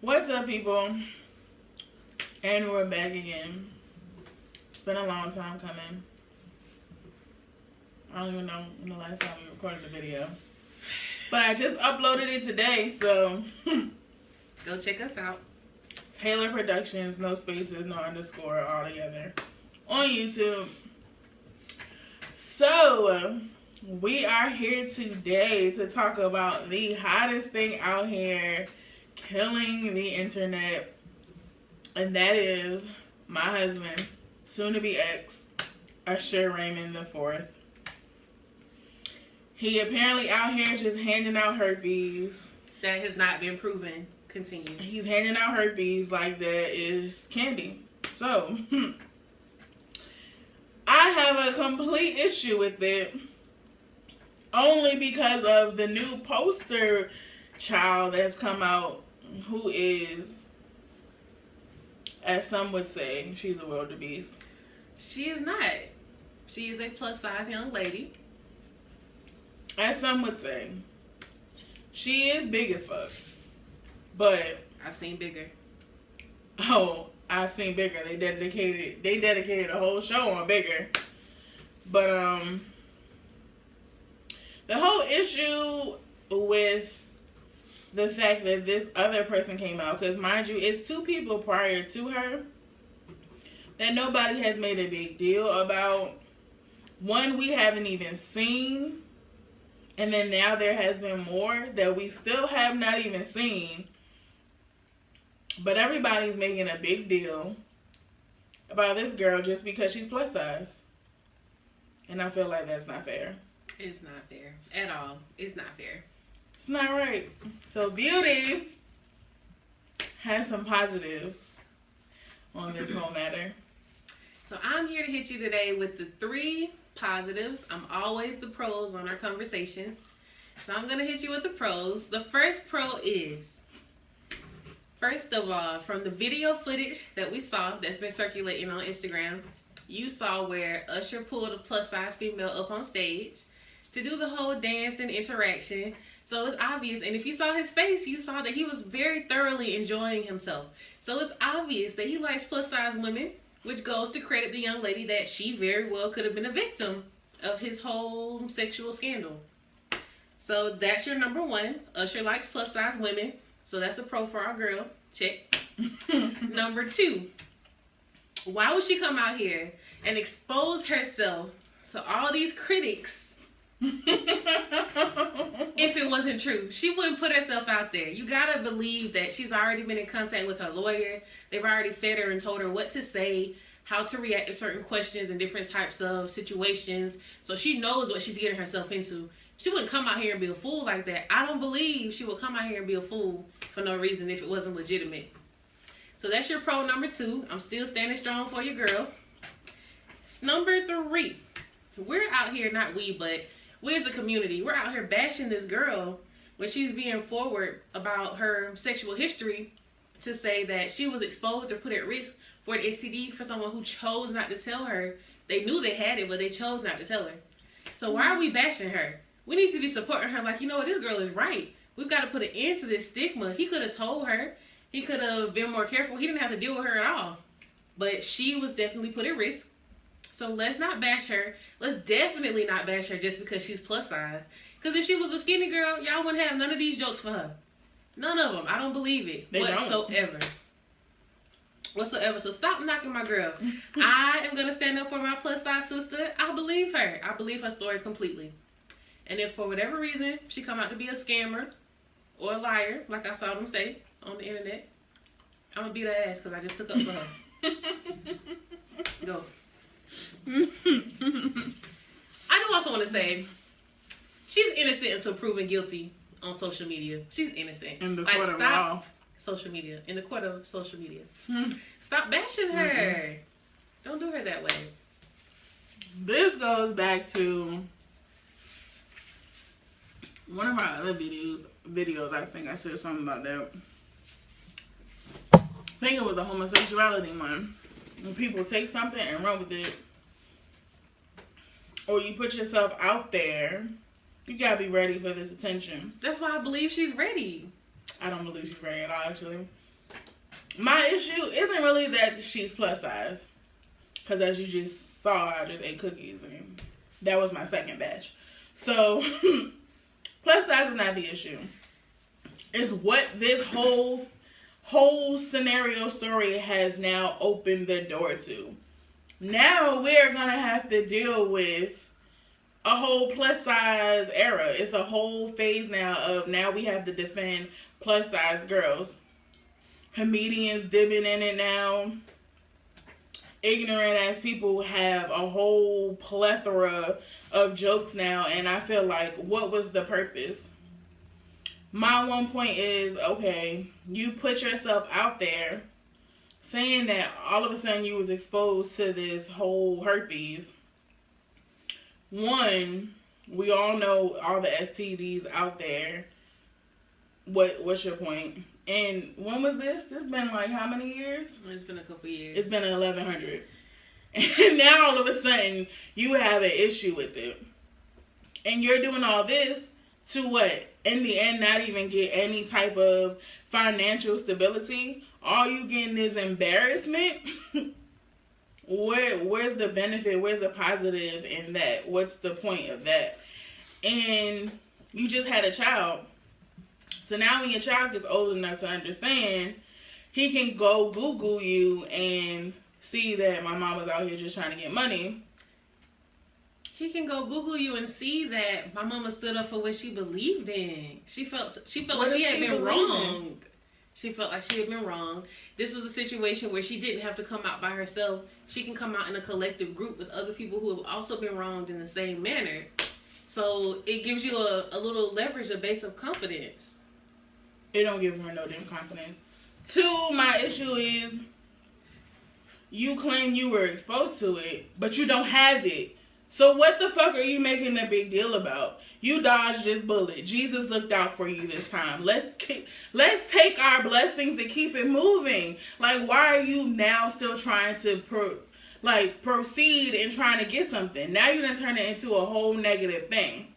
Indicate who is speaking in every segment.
Speaker 1: What's up, people? And we're back again. It's been a long time coming. I don't even know when the last time we recorded the video. But I just uploaded it today, so
Speaker 2: go check us out.
Speaker 1: Taylor Productions, no spaces, no underscore, all together on YouTube. So, we are here today to talk about the hottest thing out here killing the internet, and that is my husband, soon to be ex, Usher Raymond IV. He apparently out here just handing out herpes.
Speaker 2: That has not been proven. Continue.
Speaker 1: He's handing out herpes like that is candy. So, I have a complete issue with it. Only because of the new poster child that's come out, who is, as some would say, she's a wildebeest.
Speaker 2: She is not. She is a plus size young lady.
Speaker 1: As some would say. She is big as fuck. But
Speaker 2: I've seen bigger.
Speaker 1: Oh, I've seen bigger. They dedicated a whole show on bigger. But the whole issue with the fact that this other person came out, because mind you, it's two people prior to her that nobody has made a big deal about. One we haven't even seen, and then now there has been more that we still have not even seen. But everybody's making a big deal about this girl just because she's plus size. And I feel like that's not fair.
Speaker 2: It's not fair at all. It's not fair.
Speaker 1: It's not right. So Beauty has some positives on this whole matter.
Speaker 2: So I'm here to hit you today with the 3 positives. I'm always the pros on our conversations. So I'm going to hit you with the pros. The first pro is, first of all, from the video footage that we saw that's been circulating on Instagram, you saw where Usher pulled a plus size female up on stage to do the whole dance and interaction. So it's obvious, and if you saw his face, you saw that he was very thoroughly enjoying himself. So it's obvious that he likes plus size women, which goes to credit the young lady that she very well could have been a victim of his whole sexual scandal. So that's your number 1. Usher likes plus size women. So that's a pro for our girl. Check. Number 2. Why would she come out here and expose herself to all these critics if it wasn't true? She wouldn't put herself out there. You gotta believe that she's already been in contact with her lawyer. They've already fed her and told her what to say, how to react to certain questions in different types of situations. So she knows what she's getting herself into. She wouldn't come out here and be a fool like that. I don't believe she would come out here and be a fool for no reason if it wasn't legitimate. So that's your pro number 2. I'm still standing strong for your girl. Number 3. We're out here, not we, but we as a community, we're out here bashing this girl when she's being forward about her sexual history to say that she was exposed or put at risk for an STD for someone who chose not to tell her. They knew they had it, but they chose not to tell her. So why are we bashing her? We need to be supporting her like, you know what, this girl is right. We've got to put an end to this stigma. He could have told her. He could have been more careful. He didn't have to deal with her at all. But she was definitely put at risk. So let's not bash her. Let's definitely not bash her just because she's plus size. Because if she was a skinny girl, y'all wouldn't have none of these jokes for her. None of them. I don't believe it. Whatsoever. So stop knocking my girl. I am going to stand up for my plus size sister. I believe her. I believe her story completely. And if for whatever reason she come out to be a scammer or a liar, like I saw them say on the internet, I'm going to beat her ass because I just took up for her. Go. I do also want to say, she's innocent until proven guilty on social media. She's innocent.
Speaker 1: In the court of law.
Speaker 2: Social media. In the court of social media. Stop bashing her. Don't do her that way.
Speaker 1: This goes back to one of my other videos. I think I said something about that. I think it was a homosexuality one. When people take something and run with it, or you put yourself out there, You gotta be ready for this attention.
Speaker 2: That's why I believe she's ready.
Speaker 1: I don't believe she's ready at all, actually. My issue isn't really that she's plus size. Because as you just saw, I just ate cookies. And that was my second batch. So, plus size is not the issue. It's what this whole scenario story has now opened the door to. Now we're going to have to deal with a whole plus size era. It's a whole phase now we have to defend plus size girls. Comedians dipping in it now. Ignorant ass people have a whole plethora of jokes now, and I feel like, what was the purpose? My one point is, okay, you put yourself out there saying that all of a sudden you was exposed to this whole herpes. One, we all know all the STDs out there. What's your point? And when was this? This been like how many years?
Speaker 2: It's been a couple years.
Speaker 1: It's been 1100. And now all of a sudden you have an issue with it. And you're doing all this to what? In the end, not even get any type of financial stability. All you getting is embarrassment. Where's the benefit? Where's the positive in that? What's the point of that? And you just had a child. So now when your child gets old enough to understand, he can go Google you and see that my mom was out here just trying to get money.
Speaker 2: He can go Google you and see that my mama stood up for what she believed in. She felt like she had been wronged. She felt like she had been wrong. This was a situation where she didn't have to come out by herself. She can come out in a collective group with other people who have also been wronged in the same manner. So it gives you a little leverage, a base of confidence.
Speaker 1: It don't give her no damn confidence. Two, my issue is you claim you were exposed to it, but you don't have it. So what the fuck are you making a big deal about? You dodged this bullet. Jesus looked out for you this time. Let's take our blessings and keep it moving. Like, why are you now still trying to proceed and trying to get something? Now you're gonna turn it into a whole negative thing.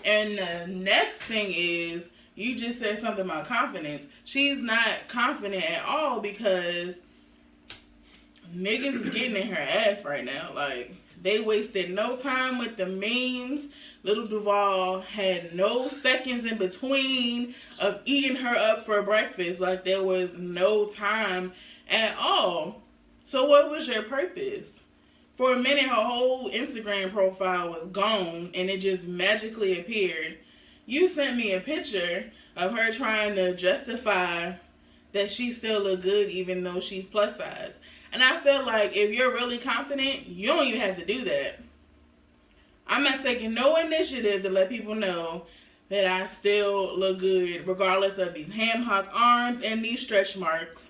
Speaker 1: And the next thing is, you just said something about confidence. She's not confident at all because niggas is getting in her ass right now. Like, they wasted no time with the memes. Little Duval had no seconds in between of eating her up for breakfast. Like, there was no time at all. So what was your purpose? For a minute, her whole Instagram profile was gone and it just magically appeared. You sent me a picture of her trying to justify that she still look good even though she's plus size. And I feel like if you're really confident, you don't even have to do that. I'm not taking no initiative to let people know that I still look good regardless of these ham hock arms and these stretch marks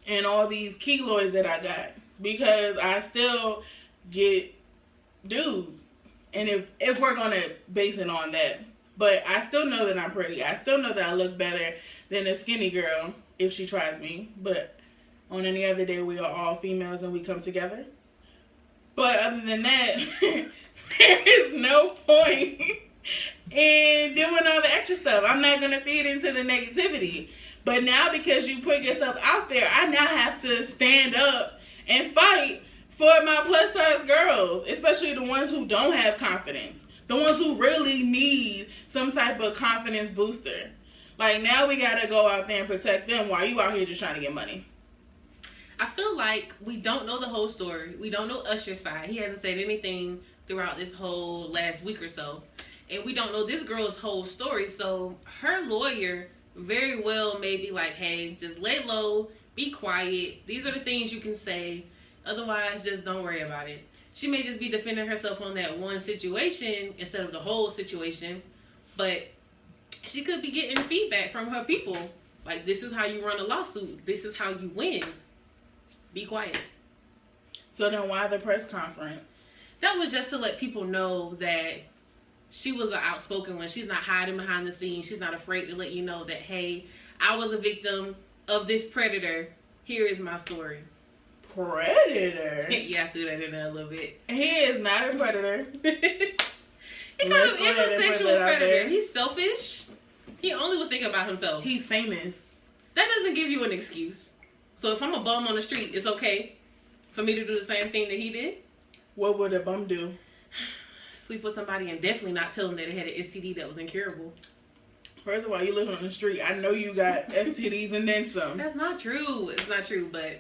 Speaker 1: and all these keloids that I got. Because I still get dudes. And if we're going to base it on that. But I still know that I'm pretty. I still know that I look better than a skinny girl if she tries me. But on any other day, we are all females and we come together. But other than that, there is no point in doing all the extra stuff. I'm not going to feed into the negativity. But now because you put yourself out there, I now have to stand up and fight for my plus size girls. Especially the ones who don't have confidence. The ones who really need some type of confidence booster. Like, now we got to go out there and protect them while you out here just trying to get money.
Speaker 2: I feel like we don't know the whole story. We don't know Usher's side. He hasn't said anything throughout this whole last week or so. And we don't know this girl's whole story. So her lawyer very well may be like, hey, just lay low, be quiet. These are the things you can say. Otherwise, just don't worry about it. She may just be defending herself on that one situation instead of the whole situation. But she could be getting feedback from her people. Like, this is how you run a lawsuit. This is how you win. Be quiet.
Speaker 1: So then why the press conference?
Speaker 2: That was just to let people know that she was an outspoken one. She's not hiding behind the scenes. She's not afraid to let you know that, hey, I was a victim of this predator. Here is my story.
Speaker 1: Predator?
Speaker 2: Yeah, I threw that in there a little bit.
Speaker 1: He is not a predator.
Speaker 2: He kind of is a sexual predator. He's selfish. He only was thinking about himself.
Speaker 1: He's famous.
Speaker 2: That doesn't give you an excuse. So if I'm a bum on the street, it's okay for me to do the same thing that he did?
Speaker 1: What would a bum do?
Speaker 2: Sleep with somebody and definitely not tell them that they had an STD that was incurable.
Speaker 1: First of all, you live on the street. I know you got STDs and then some.
Speaker 2: That's not true. It's not true, but...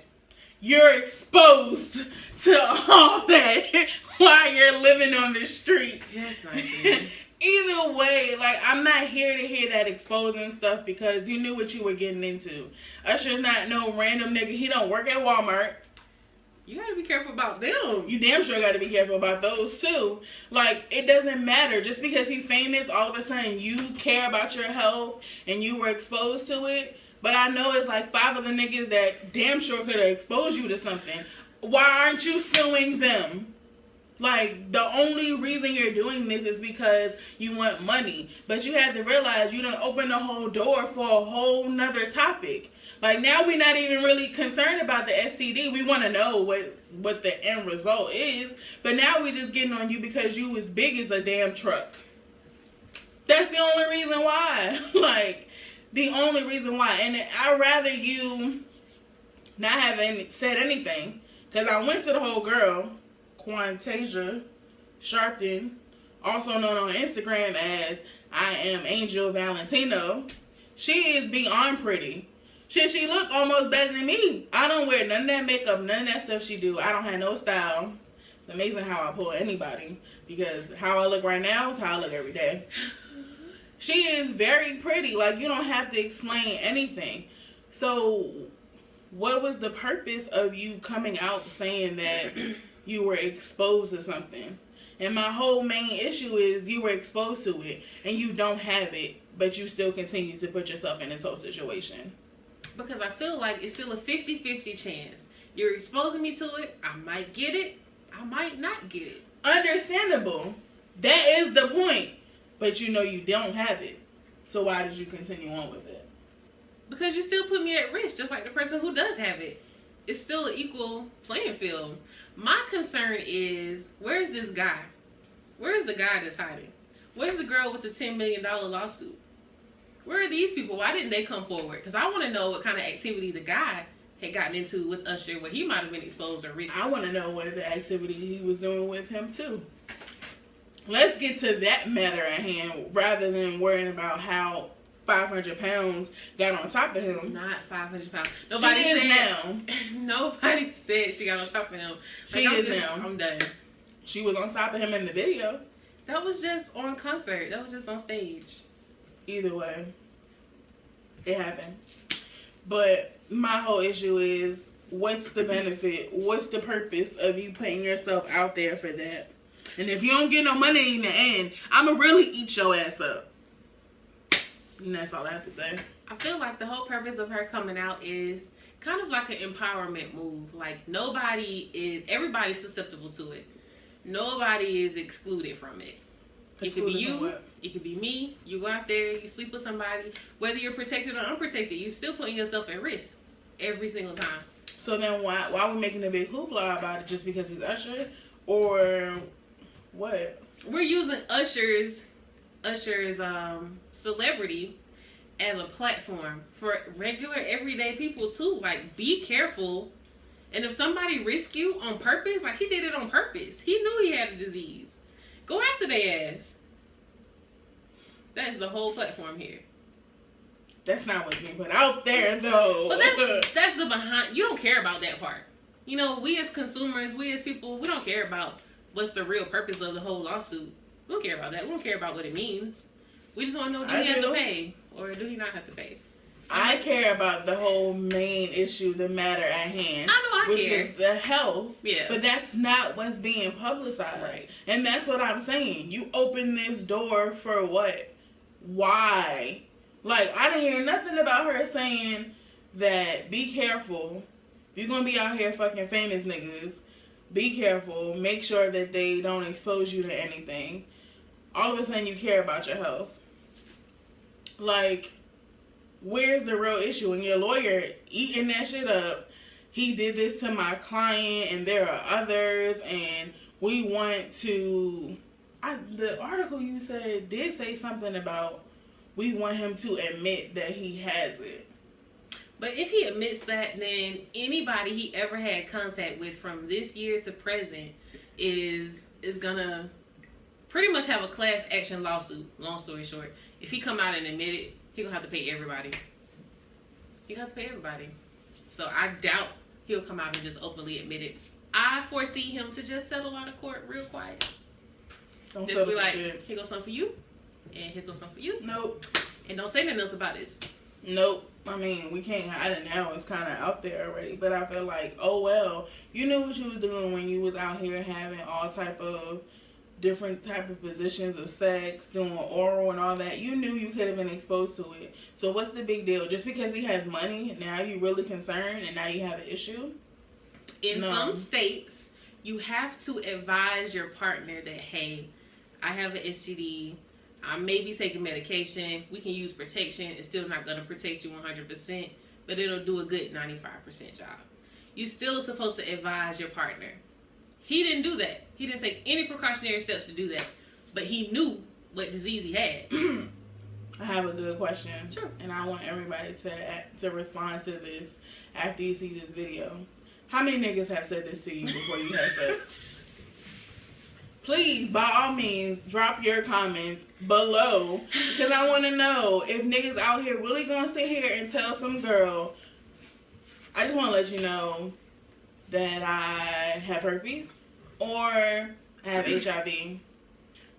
Speaker 1: You're exposed to all that while you're living on the street.
Speaker 2: That's not true.
Speaker 1: Either way, like, I'm not here to hear that exposing stuff because you knew what you were getting into. Usher's not no random nigga. He don't work at Walmart.
Speaker 2: You gotta be careful about them.
Speaker 1: You damn sure gotta be careful about those too. Like, it doesn't matter. Just because he's famous, all of a sudden you care about your health and you were exposed to it. But I know it's like 5 of the niggas that damn sure could have exposed you to something. Why aren't you suing them? Like, the only reason you're doing this is because you want money. But you have to realize you done opened the whole door for a whole nother topic. Like, now we're not even really concerned about the STD. We want to know what the end result is. But now we just getting on you because you as big as a damn truck. That's the only reason why. Like, the only reason why. And I'd rather you not have said anything. Because I went to the whole girl, Quantasia Sharpton, also known on Instagram as I Am Angel Valentino. She is beyond pretty. She look almost better than me. I don't wear none of that makeup, none of that stuff she do. I don't have no style. It's amazing how I pull anybody. Because how I look right now is how I look every day. She is very pretty. Like, you don't have to explain anything. So, what was the purpose of you coming out saying that you were exposed to something? And my whole main issue is you were exposed to it and you don't have it, but you still continue to put yourself in this whole situation.
Speaker 2: Because I feel like it's still a 50-50 chance. You're exposing me to it. I might get it. I might not get it.
Speaker 1: Understandable. That is the point. But you know you don't have it. So why did you continue on with it?
Speaker 2: Because you still put me at risk, just like the person who does have it. It's still an equal playing field. My concern is, where's this guy? Where's the guy that's hiding? Where's the girl with the $10 million lawsuit? Where are these people? Why didn't they come forward? Because I want to know what kind of activity the guy had gotten into with Usher, where he might have been exposed or risked.
Speaker 1: I want to know what the activity he was doing with him too. Let's get to that matter at hand rather than worrying about how 500 pounds got on top of him.
Speaker 2: She's not 500 pounds.
Speaker 1: Nobody said now.
Speaker 2: Nobody said she got on top of him.
Speaker 1: She is now.
Speaker 2: I'm done.
Speaker 1: She was on top of him in the video.
Speaker 2: That was just on concert. That was just on stage.
Speaker 1: Either way, it happened. But my whole issue is, what's the benefit? What's the purpose of you putting yourself out there for that? And if you don't get no money in the end, I'ma really eat your ass up. And that's all I have to say.
Speaker 2: I feel like the whole purpose of her coming out is kind of like an empowerment move. Like, everybody's susceptible to it. Nobody is excluded from it. It could be you, it could be me. You go out there, you sleep with somebody. Whether you're protected or unprotected, you're still putting yourself at risk every single time.
Speaker 1: So then why are we making a big hoopla about it just because he's Usher? Or what?
Speaker 2: We're using Usher's celebrity as a platform for regular everyday people too. Like, be careful. And if somebody risks you on purpose, like he did it on purpose. He knew he had a disease. Go after their ass. That is the whole platform here.
Speaker 1: That's not what's being put out there, though.
Speaker 2: But that's the behind. You don't care about that part. You know, we as consumers, we as people, we don't care about what's the real purpose of the whole lawsuit. We don't care about that. We don't care about what it means. We just want to know, do he have to pay or do he not have to pay?
Speaker 1: I care about the whole main issue, the matter at hand.
Speaker 2: I know I care.
Speaker 1: Which is the health.
Speaker 2: Yeah.
Speaker 1: But that's not what's being publicized.
Speaker 2: Right.
Speaker 1: And that's what I'm saying. You open this door for what? Why? Like, I didn't hear nothing about her saying that be careful. If you're going to be out here fucking famous niggas, be careful. Make sure that they don't expose you to anything. All of a sudden you care about your health. Like, where's the real issue? And your lawyer eating that shit up. He did this to my client and there are others and we want to The article you said did say something about we want him to admit that he has it.
Speaker 2: But if he admits that, then anybody he ever had contact with from this year to present is gonna pretty much have a class action lawsuit. Long story short, if he come out and admit it, he gonna have to pay everybody. He gonna have to pay everybody. So I doubt he'll come out and just openly admit it. I foresee him to just settle out of court real quiet.
Speaker 1: Don't
Speaker 2: just be
Speaker 1: settle
Speaker 2: like,
Speaker 1: shit.
Speaker 2: here goes something for you, and here goes something for you.
Speaker 1: Nope.
Speaker 2: And don't say nothing else about this.
Speaker 1: Nope. I mean, we can't hide it now. It's kind of out there already. But I feel like, oh well, you knew what you was doing when you was out here having all type of different type of positions of sex, doing oral and all that. You knew you could have been exposed to it. So what's the big deal? Just because he has money, now you really concerned and now you have an issue?
Speaker 2: In some states, you have to advise your partner that, hey, I have an STD. I may be taking medication. We can use protection. It's still not going to protect you 100%, but it'll do a good 95% job. You're still supposed to advise your partner. He didn't do that. He didn't take any precautionary steps to do that, but he knew what disease he had.
Speaker 1: I have a good question.
Speaker 2: Sure.
Speaker 1: And I want everybody to respond to this after you see this video. How many niggas have said this to you before you had sex? Please, by all means, drop your comments below. Because I want to know if niggas out here really going to sit here and tell some girl, I just want to let you know that I have herpes or I have HIV.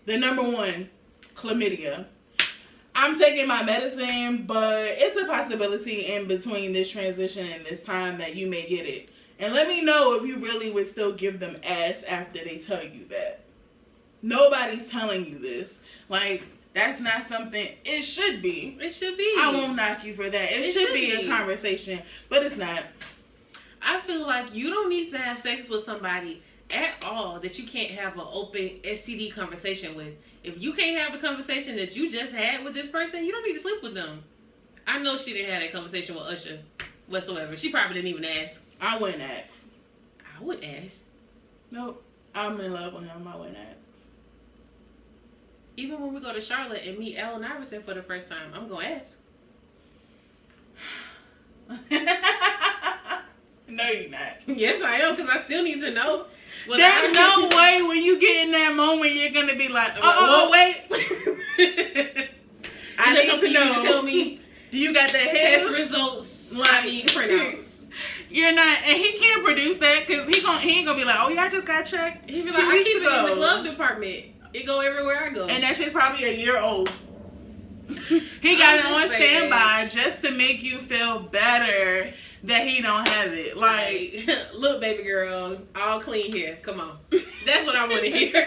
Speaker 1: The number one, chlamydia. I'm taking my medicine, but it's a possibility in between this transition and this time that you may get it. And let me know if you really would still give them ass after they tell you that. Nobody's telling you this. Like, that's not something, it should be.
Speaker 2: It should be.
Speaker 1: I won't knock you for that. It should be a conversation, but it's not.
Speaker 2: I feel like you don't need to have sex with somebody at all that you can't have an open STD conversation with. If you can't have the conversation that you just had with this person, you don't need to sleep with them. I know she didn't have that conversation with Usher whatsoever. She probably didn't even ask.
Speaker 1: I wouldn't ask.
Speaker 2: I would ask.
Speaker 1: Nope. I'm in love with him. I wouldn't ask.
Speaker 2: Even when we go to Charlotte and meet Allen Iverson for the first time, I'm going to ask.
Speaker 1: No, you're not.
Speaker 2: Yes, I am, because I still need to know.
Speaker 1: There's no way when you get in that moment you're going to be like, wait. I need to know.
Speaker 2: Tell me,
Speaker 1: do you got that
Speaker 2: test results? I need pronouns.
Speaker 1: You're not, and he can't produce that because he ain't gonna be like, oh yeah, I just got checked.
Speaker 2: He be like, I keep it in the glove department. It go everywhere I go.
Speaker 1: And that shit's probably a year old. He got it on standby just to make you feel better that he don't have it. Like,
Speaker 2: look, baby girl, all clean here. Come on. That's what I want to hear.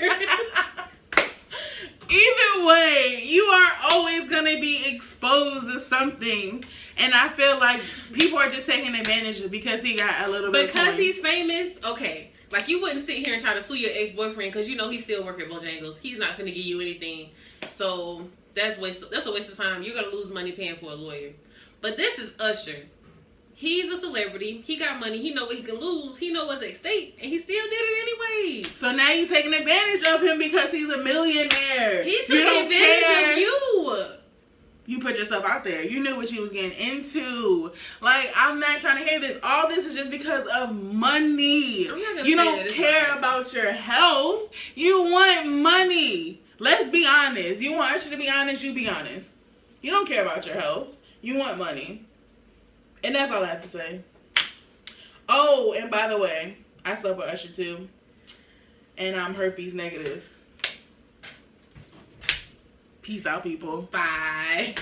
Speaker 1: Either way, you are always going to be exposed to something. And I feel like people are just taking advantage of because he got a little bit.
Speaker 2: Because he's famous, okay. Like, you wouldn't sit here and try to sue your ex-boyfriend because you know he still work at Bojangles. He's not going to give you anything. So that's a waste of time. You're going to lose money paying for a lawyer. But this is Usher. He's a celebrity. He got money. He know what he can lose. He know what's at stake. And he still did it anyway.
Speaker 1: So now you're taking advantage of him because he's a millionaire.
Speaker 2: He took advantage of you.
Speaker 1: You put yourself out there. You knew what you was getting into. Like, I'm not trying to hear this. All this is just because of money. You don't care about your health. You want money. Let's be honest. You want Usher to be honest, you be honest. You don't care about your health. You want money. And that's all I have to say. Oh, and by the way, I slept with Usher too. And I'm herpes negative. Peace out, people.
Speaker 2: Bye.